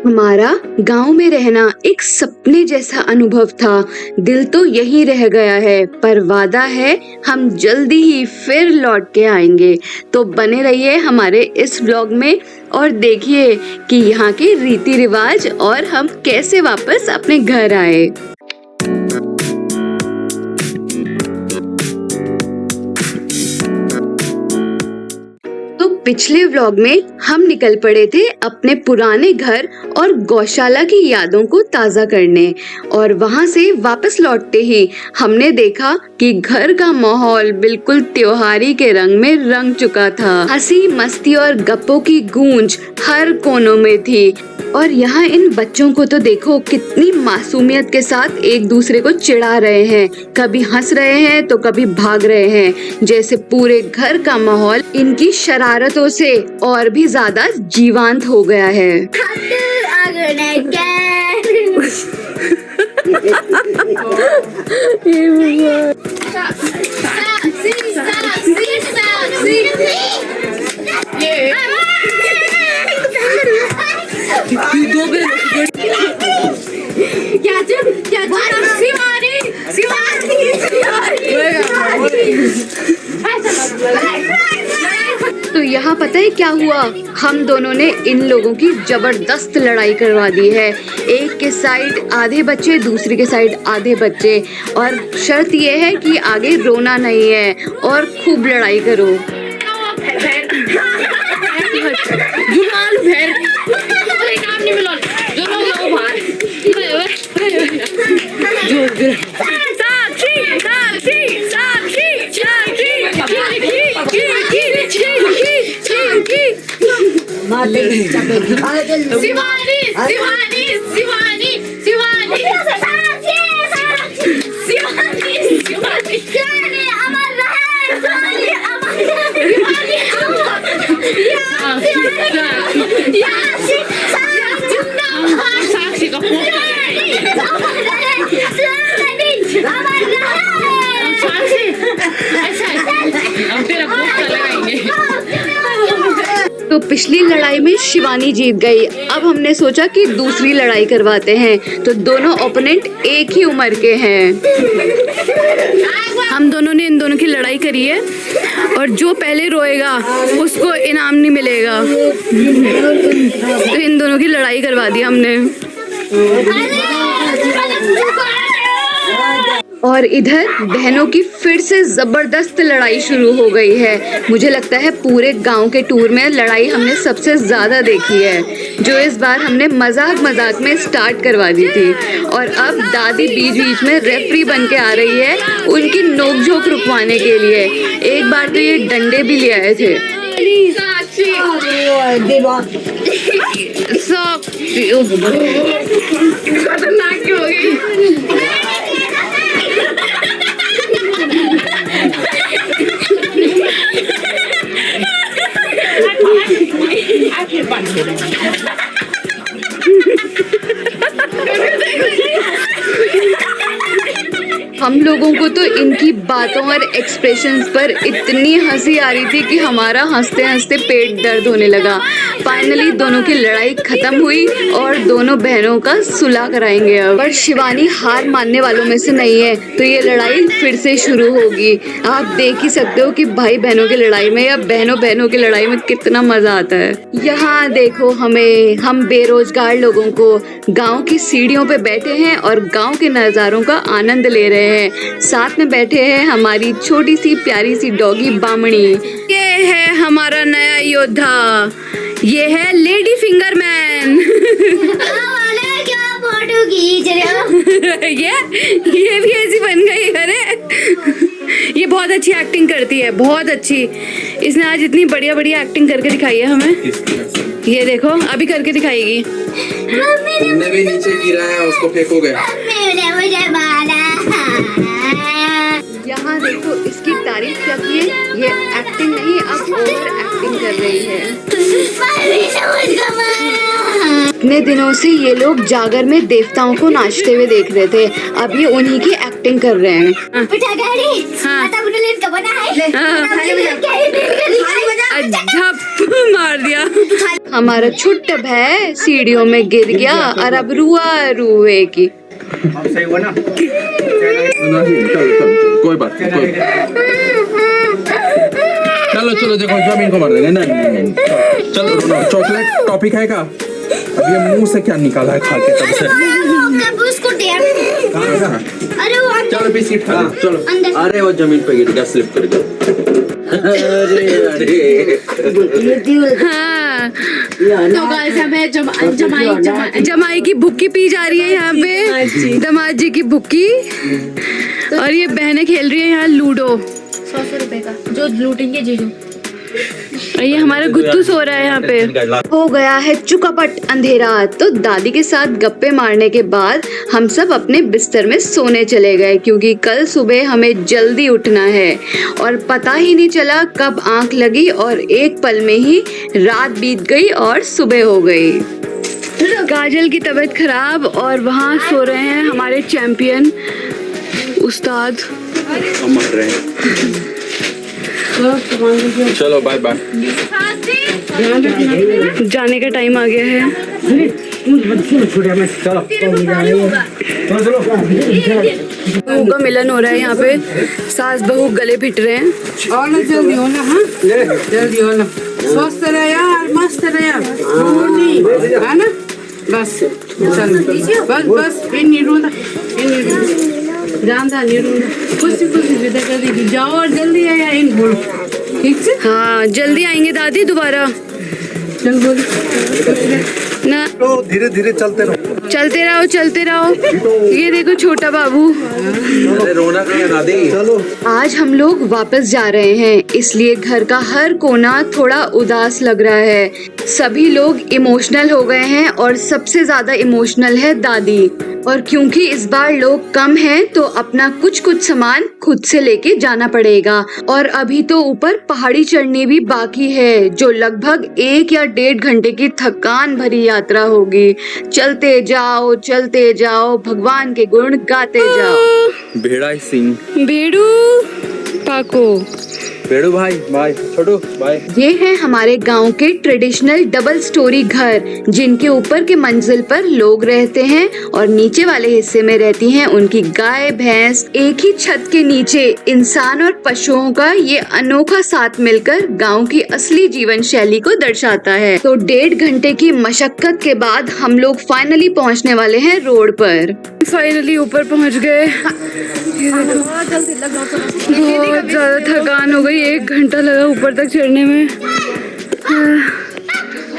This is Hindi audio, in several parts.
हमारा गांव में रहना एक सपने जैसा अनुभव था। दिल तो यहीं रह गया है, पर वादा है हम जल्दी ही फिर लौट के आएंगे। तो बने रहिए हमारे इस व्लॉग में और देखिए कि यहाँ के रीति रिवाज और हम कैसे वापस अपने घर आए। तो पिछले व्लॉग में हम निकल पड़े थे अपने पुराने घर और गौशाला की यादों को ताज़ा करने, और वहां से वापस लौटते ही हमने देखा कि घर का माहौल बिल्कुल त्योहारी के रंग में रंग चुका था। हंसी मस्ती और गप्पों की गूंज हर कोनों में थी। और यहाँ इन बच्चों को तो देखो कितनी मासूमियत के साथ एक दूसरे को चिढ़ा रहे हैं, कभी हंस रहे हैं तो कभी भाग रहे हैं, जैसे पूरे घर का माहौल इनकी शरारतों से और भी ज्यादा जीवंत हो गया है। तो यहाँ पता है क्या हुआ, हम दोनों ने इन लोगों की जबरदस्त लड़ाई करवा दी है। एक के साइड आधे बच्चे, दूसरे के साइड आधे बच्चे, और शर्त ये है कि आगे रोना नहीं है और खूब लड़ाई करो। तो पिछली लड़ाई में शिवानी जीत गई। अब हमने सोचा कि दूसरी लड़ाई करवाते हैं। तो दोनों ओपोनेंट एक ही उम्र के हैं। हम दोनों ने इन दोनों की लड़ाई करी है और जो पहले रोएगा उसको इनाम नहीं मिलेगा। तो इन दोनों की लड़ाई करवा दी हमने। और इधर बहनों की फिर से जबरदस्त लड़ाई शुरू हो गई है। मुझे लगता है पूरे गांव के टूर में लड़ाई हमने सबसे ज्यादा देखी है, जो इस बार हमने मजाक मजाक में स्टार्ट करवा दी थी। और अब दादी बीच बीच में रेफरी बन के आ रही है उनकी नोकझोंक रुकवाने के लिए। एक बार तो ये डंडे भी ले आए थे। खतरनाक हो गई। हम लोगों को तो इनकी बातों और एक्सप्रेशंस पर इतनी हंसी आ रही थी कि हमारा हंसते हंसते पेट दर्द होने लगा। फाइनली दोनों की लड़ाई खत्म हुई और दोनों बहनों का सुलह कराएंगे अब। पर शिवानी हार मानने वालों में से नहीं है, तो ये लड़ाई फिर से शुरू होगी। आप देख ही सकते हो कि भाई बहनों की लड़ाई में या बहनों बहनों की लड़ाई में कितना मजा आता है। यहाँ देखो हम बेरोजगार लोगों को गाँव की सीढ़ियों पे बैठे हैं और गाँव के नज़ारों का आनंद ले रहे हैं। साथ में बैठे हैं हमारी छोटी सी प्यारी सी डॉगी बामणी। ये है हमारा नया योद्धा, ये है लेडी फिंगर मैन। क्या फोटो खींच रहे हो? ये भी ऐसी बन गई। अरे ये बहुत अच्छी एक्टिंग करती है, बहुत अच्छी। इसने आज इतनी बढ़िया बढ़िया एक्टिंग करके दिखाई है हमें। ये देखो अभी करके दिखाएगी। तुमने भी नीचे गिरा है, उसको फेंकोगे। यहाँ देखो इसकी तारीफ क्या की है। ये एक्टिंग नहीं, अब ओवर एक्टिंग कर रही है। इतने दिनों से ये लोग जागर में देवताओं को नाचते हुए देख रहे थे, अब ये उन्हीं की एक्टिंग कर रहे हैं। मार दिया। हमारा छोटा भाई सीढ़ियों में गिर गया और अब रुआ रुए की। कोई बात नहीं। चलो चलो देखो जमीन को मार देंगे। नहीं चलो रोना। चॉकलेट टॉफी खाएगा? अब ये मुंह से क्या निकाला है खा के तब से? अरे वो चलो बिस्किट खा लो, चलो। अरे वो जमीन पे गिर गया, स्लिप कर गया। अरे हाँ तो गाइस हमें जमाई की भुक्की पी जा रही है यहाँ पे, दामाद जी की भुक्की। और ये बहनें खेल रही है यहाँ लूडो 100 रुपए का जो लूटेंगे जीजू। और ये हमारा गुत्तू सो रहा है यहाँ पे। हो गया है चुकापट अंधेरा, तो दादी के साथ गप्पे मारने के बाद हम सब अपने बिस्तर में सोने चले गए, क्योंकि कल सुबह हमें जल्दी उठना है। और पता ही नहीं चला कब आंख लगी और एक पल में ही रात बीत गई और सुबह हो गई। काजल की तबीयत खराब और वहाँ सो रहे हैं हमारे चैंपियन उस्ताद। मर रहे हैं। चलो बाय बाय। जाने का टाइम आ गया है। बहू का मिलन हो रहा है यहाँ पे, सास बहू गले भिट रहे हैं। जल्दी होना, हाँ जल्दी होना, स्वस्थ रहे यार, मस्त रहे यार, है ना? बस चलो बस नहीं रोना, जानदा नहीं रोना, खुशी विदा कर दीजिए। जाओ और जल्दी आया इन बोलो, ठीक से? हाँ जल्दी आएंगे दादी दोबारा। चल बोलो ना तो धीरे धीरे चलते रहो। चलते रहो। ये देखो छोटा बाबू। अरे रोना कहाँ है दादी? चलो आज हम लोग वापस जा रहे हैं, इसलिए घर का हर कोना थोड़ा उदास लग रहा है। सभी लोग इमोशनल हो गए हैं और सबसे ज्यादा इमोशनल है दादी। और क्योंकि इस बार लोग कम हैं, तो अपना कुछ सामान खुद से लेके जाना पड़ेगा। और अभी तो ऊपर पहाड़ी चढ़नी भी बाकी है, जो लगभग 1 या 1.5 घंटे की थकान भरी यात्रा होगी। चलते जाओ, भगवान के गुण गाते जाओ। भेड़ा सिंह, भेड़ू पाको। भेड़ू भाई बाय, छोटू बाय। ये है हमारे गांव के ट्रेडिशनल डबल स्टोरी घर, जिनके ऊपर के मंजिल पर लोग रहते हैं और नीचे वाले हिस्से में रहती हैं उनकी गाय भैंस। एक ही छत के नीचे इंसान और पशुओं का ये अनोखा साथ मिलकर गांव की असली जीवन शैली को दर्शाता है। तो 1.5 घंटे की मशक्कत के बाद हम लोग फाइनली पहुंचने वाले हैं रोड पर। फाइनली ऊपर पहुंच गए। बहुत ज्यादा थकान हो गई, 1 घंटा लगा ऊपर तक चढ़ने में,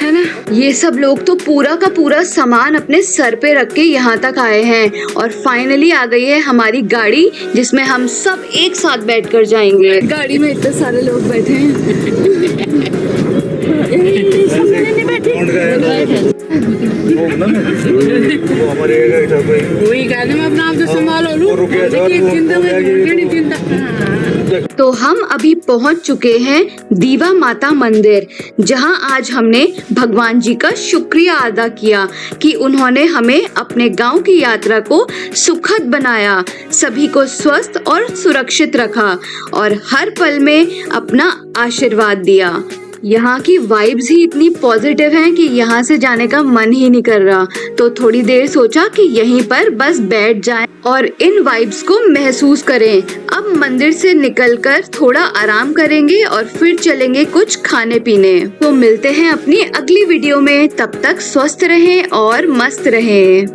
है ना? ये सब लोग तो पूरा का पूरा सामान अपने सर पे रख के यहाँ तक आए हैं और फाइनली आ गई है हमारी गाड़ी, जिसमें हम सब एक साथ बैठकर जाएंगे। गाड़ी में इतने सारे लोग बैठे हैं। वही कहने में अपना आप तो संभालो लूं, चिंता। तो हम अभी पहुंच चुके हैं दीवा माता मंदिर, जहां आज हमने भगवान जी का शुक्रिया अदा किया कि उन्होंने हमें अपने गांव की यात्रा को सुखद बनाया, सभी को स्वस्थ और सुरक्षित रखा और हर पल में अपना आशीर्वाद दिया। यहाँ की वाइब्स ही इतनी पॉजिटिव हैं कि यहाँ से जाने का मन ही नहीं कर रहा। तो थोड़ी देर सोचा कि यहीं पर बस बैठ जाएं और इन वाइब्स को महसूस करें। अब मंदिर से निकलकर थोड़ा आराम करेंगे और फिर चलेंगे कुछ खाने पीने। तो मिलते हैं अपनी अगली वीडियो में, तब तक स्वस्थ रहें और मस्त रहें।